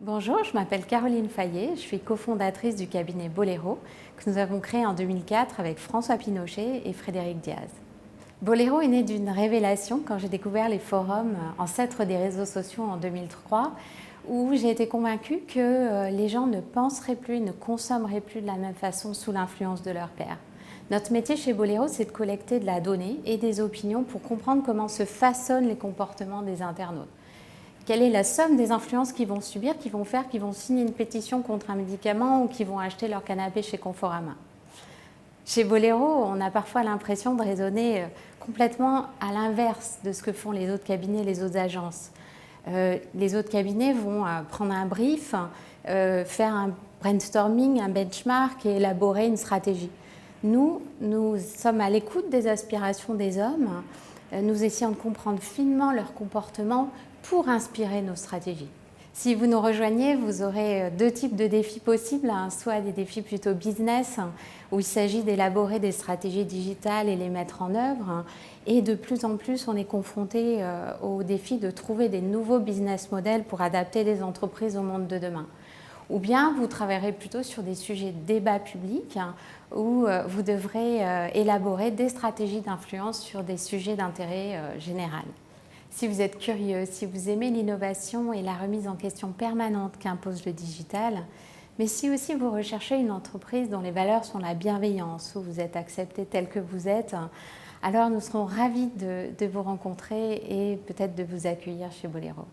Bonjour, je m'appelle Caroline Fayet, je suis cofondatrice du cabinet Boléro que nous avons créé en 2004 avec François Pinochet et Frédéric Diaz. Boléro est né d'une révélation quand j'ai découvert les forums ancêtres des réseaux sociaux en 2003 où j'ai été convaincue que les gens ne penseraient plus, ne consommeraient plus de la même façon sous l'influence de leur pairs. Notre métier chez Boléro, c'est de collecter de la donnée et des opinions pour comprendre comment se façonnent les comportements des internautes. Quelle est la somme des influences qu'ils vont subir, qu'ils vont faire, qu'ils vont signer une pétition contre un médicament ou qu'ils vont acheter leur canapé chez Conforama. Chez Boléro, on a parfois l'impression de raisonner complètement à l'inverse de ce que font les autres cabinets, les autres agences. Les autres cabinets vont prendre un brief, faire un brainstorming, un benchmark et élaborer une stratégie. Nous sommes à l'écoute des aspirations des hommes, nous essayons de comprendre finement leur comportement pour inspirer nos stratégies. Si vous nous rejoignez, vous aurez deux types de défis possibles, soit des défis plutôt business, où il s'agit d'élaborer des stratégies digitales et les mettre en œuvre, et de plus en plus on est confronté au défi de trouver des nouveaux business models pour adapter les entreprises au monde de demain. Ou bien vous travaillerez plutôt sur des sujets de débat public où vous devrez élaborer des stratégies d'influence sur des sujets d'intérêt général. Si vous êtes curieux, si vous aimez l'innovation et la remise en question permanente qu'impose le digital, mais si aussi vous recherchez une entreprise dont les valeurs sont la bienveillance, où vous êtes accepté tel que vous êtes, alors nous serons ravis de vous rencontrer et peut-être de vous accueillir chez Boléro.